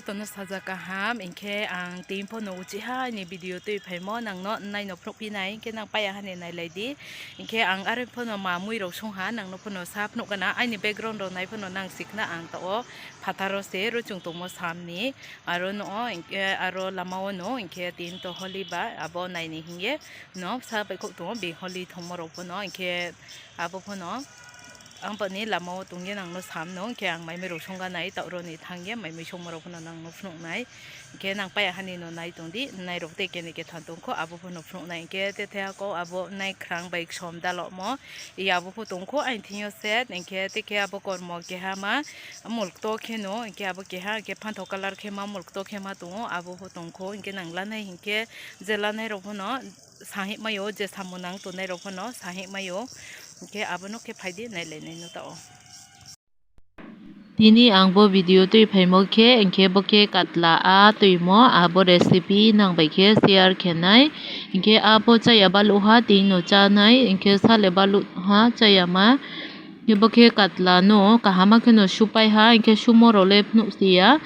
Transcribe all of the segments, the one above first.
Ito to no saja kaham inke ang tempo no uchiha ni video to ipaimo nang no nai no propi nai inke nang payahan ni nai lady inke ang are po no mamui ro sungha nang no po no sap no kana ai ni background ro nai po no nang sikna ang to phataro se ro chung to mo samni aro no inke aro lamao no inke tin to holi ba abo nai ni hinge no sa bai ko to be holi thomoro po no inke abo po no ang pani lamao tungye nang no sam no ke ang mai mero songa nai ta ro ni thangye mai mi somoro phno nang no phnu nai ke nang pa hani no nai tungdi nai rok te ke ni ke thang tung ko abo phno phnu nai ke te the ko abo nai khrang bai som da lo mo i abo phu tung ko ain thio set ning ke te ke abo kormo ke ha ma mulk to ke no ke abo ke ha ke phan tho color ke ma mulk to ke ma tu abo phu tung ko ke nang la nai hinke jela nai ro phno sahi mayo je samunang tu nai ro phno sahi mayo ke abono ke phaidi nai le nai no ta o Tini angbo video tui phaimo ke engke boke katla a tuimo abo recipe nang baike share khenai engke abo chaya balu ha ting no chanai engke sale balu ha chaya ma ke boke katla no kahama ke no supai ha engke sumoro le phnu sia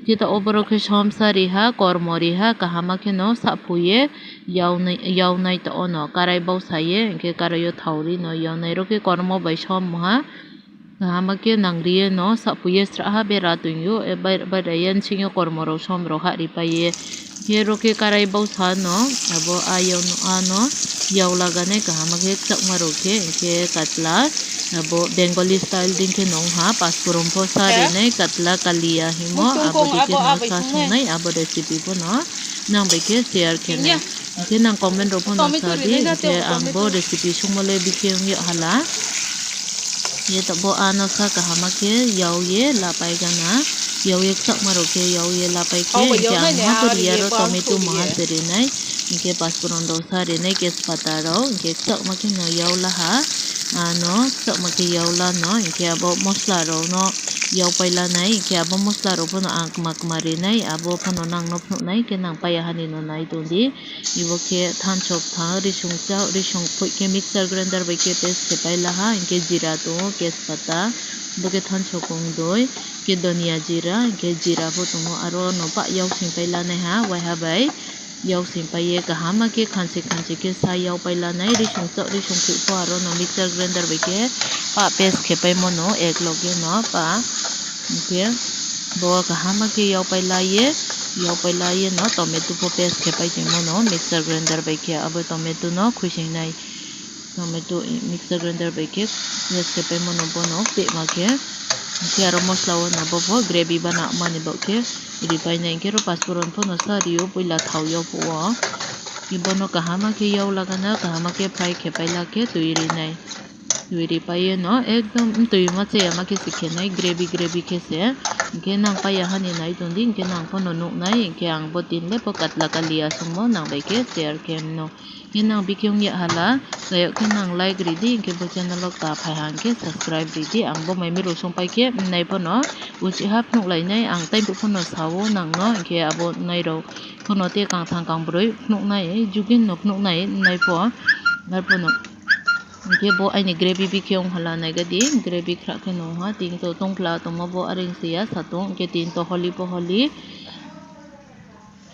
kita oboro ke somsari ha kormori ha kahama ke no sapuye yawnai to ono karai bau saye engke karayo thauri no yawnai ro ke kormo bai som ha Hamake nangriye no sapuye straha bera tunyo e barayan sinyo kormoro somro ha ripaye hero ke karai bau sa no abo ayaw no ano yaw lagane ka hamake chakmaro ke katla abo Bengali style din ke nong ha pasporum po sa rinay katla kalia himo abo dike no sa sunay abo recipe po no nang beke share kene ke nang comment ro po no sa di ke angbo recipe sumole bike yung hala ye tabo ano sa kahamake yaw ye lapai gana yaw ye sak maroke yaw ye lapai ke jang hatur yaro tomato mahasere nai inke paspuron do sare nai ke spataro inke sak make no yaw laha ano sak make yaw la no inke abo mosla ro no yaw paila nai inke abo mosla ro pono ang mak mare nai abo pono nang no phnu nai ke nang paya hani no nai tundi ibo ke than chok tha risung phoi ke mixer grinder bai ke paste ke paila ha inke jira to tejpata boke than chokong doi ke doniya jira ke jira pho tungo aro no pa yaw sing paila nai ha wai ha bai yaw sing paye kahama ke khanse ke sa yaw paila nai risung phui pho aro no mixer grinder bai ke pa paste ke pai mono ek loge no pa ke bo kahama ke yaw paila ye no tomato pho paste ke pai mono mixer grinder bai ke abo tomato no khuising nai tomato mixer grinder bai ke yes ke pe mono bono pe ma ke aro mosla wo na bo gravy bana mani bo ke ri pai nai ke ro paspuron pho no sa rio puila thau yo pho wo ki bono kahama ke yaw lagana kahama ke fry ke paila ke tuiri nai tuiri pai no ekdom tui ma che ma ke sikhe nai gravy ke se ke nang pa ya hani nai tundi ke nang pho no nuk nai ke ang bo tin le po katla kalia sumo nang bai ke share kem no ke nang bikyong ya hala sayo ke nang like ridi ke bo channel lok ta phai hang ke subscribe ridi ang bo mai mi ro song pai ke nai pho no uchi hap nuk lai nai ang tai pho no sawo nang no ke abo nai ro pho no te kang thang kang broi nuk nai jugin nok nuk nai pho ngar pho no ke bo ai ni gravy bikyong hala nai ga di gravy khra ke no ha ting to tong pla to mo bo aring sia satong ke tin to holi po holi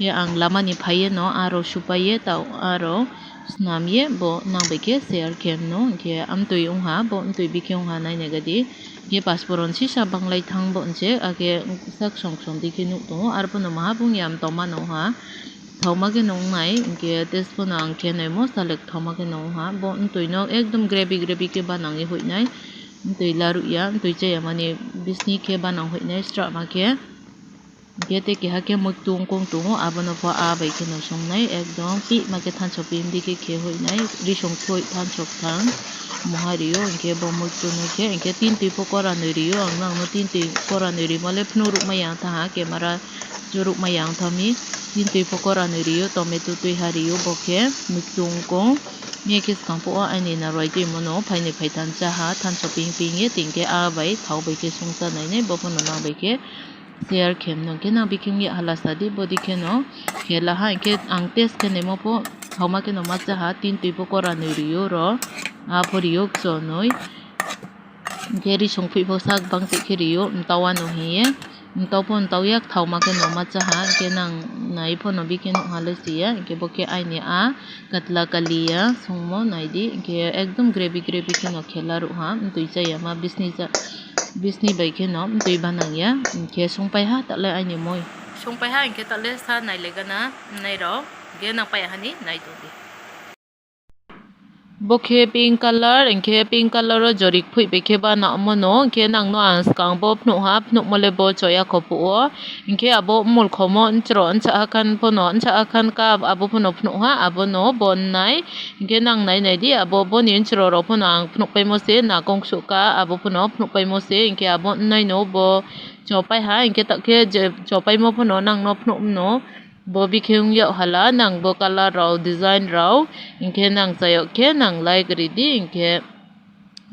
ye ang lama ni phaye no aro supaye tau aro snam ye bo nang be ke share kem no ke am tui ung ha bo tui bikyong ha nai nega di ye pasporon si sa banglai thang bo nje age sak song di ke nu to ar po no ma bung yam to ma no ha thoma ke nong nai ke tespo nang ke nai mo select thoma ke nong ha bo tui no ekdom gravy ke banang e hoi nai tui laru ya tui che mani bisni ke banang hoi nai stra ma ke gete ke hake mo tung kong tung abono pho a bai ke no song nai ekdom pi ma ke than chop pim di ke hoi nai ri song phoi than chop thang mohario ke bo mo tu no ke tin ti pho kora no rio ang nang no tin ti kora no ri male phnu ru ma yang tha ha ke mara juruk ma yang thami tin ti pho kora no rio tomato tui ha rio bo ke mo tung kong nghe cái song po ani na roi ti mono phai ni phai tan cha ha than chop ping ye ting ke a bai thau bai ke sung sa nai ne bo pho no na bai ke share kem no ke na biking ye hala sadi body ke no ke la ha ke ang test ke ne mo po thoma ke no ma cha ha tin tui po kora no rio ro a pho rio cho noi ke ri song phui po sak bang se ke rio tawa no hi ye tau pon tau yak thau ma ke no ma cha ha ke nang nai pon no bi ke no hale sia ke bo ke ai ne a katla kalia sungmo nai di ke ekdom gravy ke no khela ru ha tui cha ya ma bisni bai ke no tui banang ya ke sung pai ha ta le ai ne moi sung pai ha ke ta le sa nai le ga na nai ro ge nang pai ha ni nai tu di bokhe pink color engke pink color ro jorik phui beke ba na mono ke nang no ang skang bo phnu ha phnu mole bo choya khopu o engke abo mul khomo nchro ncha akan pono ncha akan ka abo phono phnu ha abo no bon nai engke nang nai nai di abo bon nchro ro phono ang phnu pai mo se na kong su ka abo phono phnu pai mo se engke abo nai no bo chopai ha engke ta ke chopai mo phono nang no phnu no bo bikhung yo hala nang bo color raw design raw inke nang sayo ke nang like ridi inke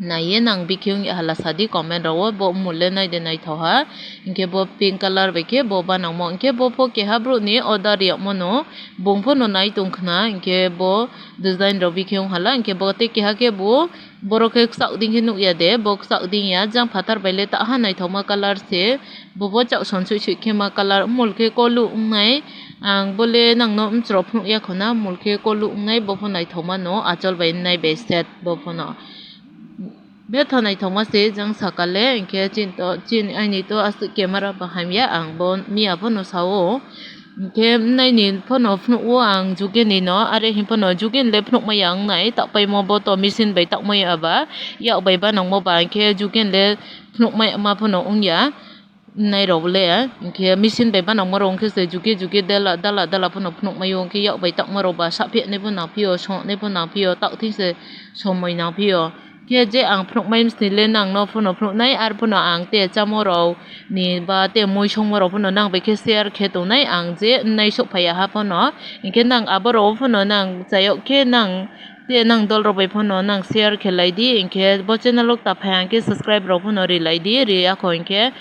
na ye nang bikhung ya hala sadi comment raw bo mulle nai de nai thoha inke bo pink color beke bo ba nang mo inke bo pho ke habru ni order ya mono bongpho no nai tungkhna inke bo design raw bikhung hala inke bo te ke ha ke bo borok ke sak ding ke nuk ya de bok sak ding ya jang phatar baile ta ha nai thoma color se bobo chau son chui chui ke ma color mul ke ko lu ngai ang bole nang no mchro phnu ya khona mul ke ko lu ngai bo phonai thoma no achol bai nai be set bo phono be thonai thoma se jang sakale ke chin ai ni to as camera baham ya ang bon mi a phono sawo ke nai ni phono phnu o ang juge ni no are hi phono juge le phnu ma yang nai ta pai mo bo to machine bai tak mai aba ya bai ba nang mo ba ke juge le phnu mai ma phono ung ya nai ro le ke machine bai ba nang mo rong ke se juge dala phono phnu mai yong ke ya bai tak ma ro ba sa phe ne phono phio so ne phono phio tak thi se so moi na phio ke je ang phnu mai msi le nang no phono phnu nai ar phono ang te chamo ro ni ba te moi song mo ro phono nang bai ke share khe to nai ang je nai so phaya ha phono ke nang aboro phono nang chayo ke nang te nang dol ro bai phono nang share khelai di inke bo channel ok ta phang ke subscribe ro phono ri lai di ri a ko inke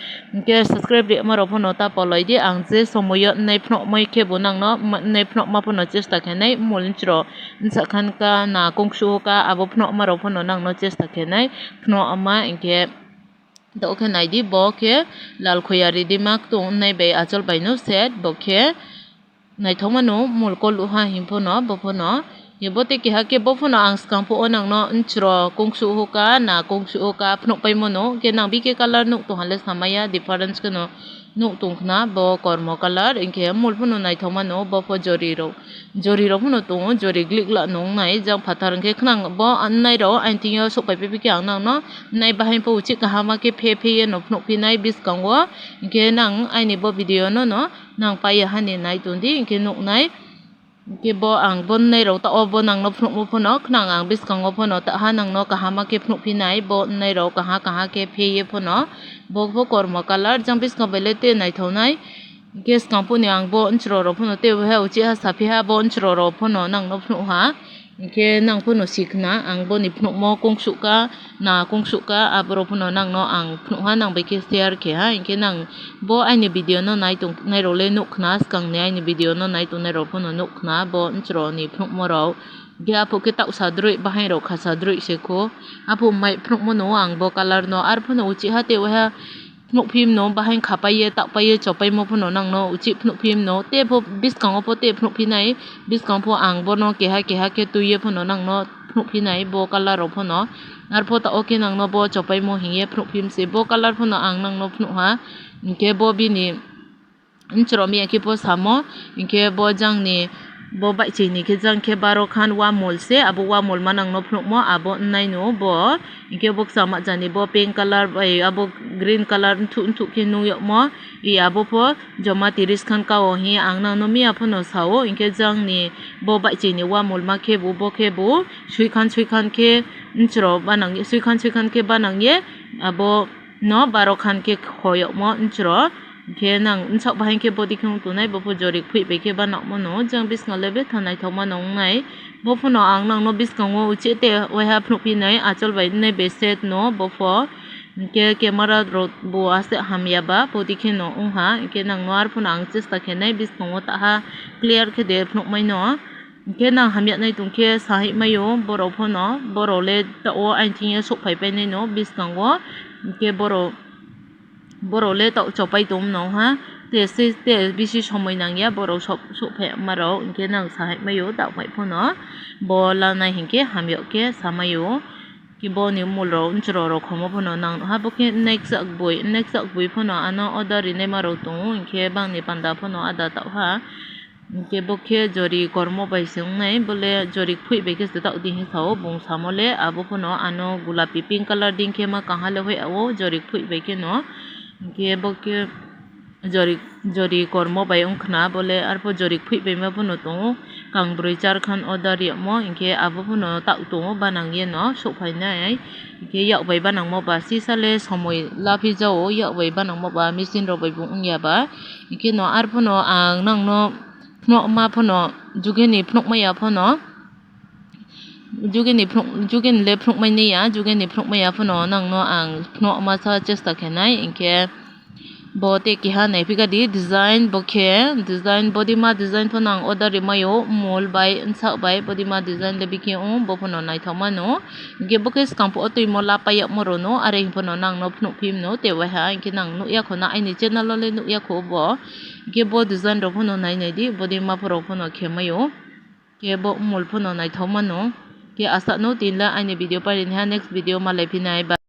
subscribe ri ma ro phono ta polai di ang je somoyo nai phno mai ke bo nang no nai phno ma phono chesta khenai mulin chro nsa khan ka na kongsu ka abo phno ma ro phono nang no chesta khenai phno ama inke do ke nai di bo ke lal khoyari di mak tu nai be achol bai no set bo ke nai thoma no mul ko lu ha him phono bo phono ye bote ki ha ke bo phono ang skang pho onang no nchro kongsu ho ka na kongsu ho ka phno pai mo no ke nang bi ke color nuk to hale samaya difference ke no nuk tungkhna bo kormo color inke mul phono nai thoma no bo pho jori ro phono to jori glik la nong nai jang phatar ke khnang bo nai ro anting yo so pai pe ke ang nang no nai bahai po uchi ka hama ke phe ye no phno pi nai bis kang wo inke nang ai ni bo video no nang pa ya ha ni nai tundi inke nuk nai ke bo ang bon nei ro ta o bo nang no phnu mo phono khnang ang bis kang o phono ta ha nang no ka ha ma ke phnu phi nai bo nei ro ka ha ke phe ye phono bo kormo color jang bis ka bele te nai thonai ges kang pu ni ang bo nchro ro phono te ha uchi ha sa phi ha bo nchro ro phono nang no phnu ha ke nang phono sikna ang bo ni phnu mo kong su ka na kong su ka abro phono nang no ang phnu ha nang be ke share ke ha ke nang bo ai ni video no nai tung nai ro le nuk khna skang ne ai ni video no nai tu nai ro phono nuk khna bo nchro ni phnu mo ro gya pho ke tau sadrui bahai ro kha sadrui se ko apu mai phnu mo no ang bo color no ar phono uchi ha te wa phnu phim no bahai khapai ye tak pai ye chopai mo phono nang no uchi phnu phim no te pho bis kang pho te phnu phi nai bis kang pho ang bo no ke ha ke tu ye phono nang no phnu phi nai bo color ro phono ar pho ta oke nang no bo chopai mo hi ye phnu phim se bo color phono ang nang no phnu ha ke bo bi ni nchro mi ki po samo ke bo jang ni bo bai chi ni ke jang ke baro khan wa mol se abo wa mol manang no phnu mo abo nai no bo ke bok sama jani bo pink color bai abo green color thu ke nu yo mo i abo po joma 30 khan ka o hi ang na no mi a phono sao ke jang ni bo bai chi ni wa mol ma ke bu bo ke bu sui khan ke nchro banang sui khan ke banang ye abo no baro khan ke khoyo mo nchro ke nang nchak bahai ke body khung tu nai bo pho jorik phui be ke ba nak mo no jang bis ngale be thanai thoma nong nai bo pho no ang nang no bis kang wo uchi te we ha phnu pi nai achol bai nai be set no bo pho ke camera ro bo ase hamya ba body khe no ung ha ke nang no ar pho nang chesta khe nai bis kang wo ta ha clear khe de phnu mai no ke nang hamya nai tung ke sahi mai yo boro pho no boro le ta o ai thing ye sok phai pe nai no bis kang wo ke boro borole tau chopai tum no ha te bisi সময় nangya borok sophe marok inke nang sahai mayo tau mai phono bola nai hinke hamyo ke samayo ki bo ni mulro unchro ro khomo phono nang ha boke next boi phono ano order ine maro tu inke bang ni panda phono ada tau ha inke boke jori kormo bai sung nai bole jori phui be ke tau di hi sao bung samole abo phono ano gulapi pink color ding ke ma kahale hoi awo jori phui be ke no inke boke jori kormo bai ungkhna bole arpo jori phui be ma phono tu kang broi char khan order ya mo inke abo phono tau tu banang ye no sophai nai inke yak bai banang mo ba si sale somoi lapi jao yak bai banang mo ba machine ro bai bung ya ba inke no ar phono ang nang no phno ma phono jugeni phnok maya phono jugen le phnok mai ne ya jugeni phnok maya phono nang no ang phno ma sa chesta khenai inke bote ki ha nei pika di design body ma design phono ang order ri mayo mol bai unsa bai body ma design le biki bo phono nai thoma no ge boke skam po otoi mo la pa ya mo ro no are phono nang no phnok phim no te wa ha inke nang no ya khona ai ni channel lo le no ya kho bo ge bo design ro phono nai nei di body ma pho phono khemayo ke bo mol phono nai thoma no ke asa no tin la ai ni video pa rin ha next video ma le phinai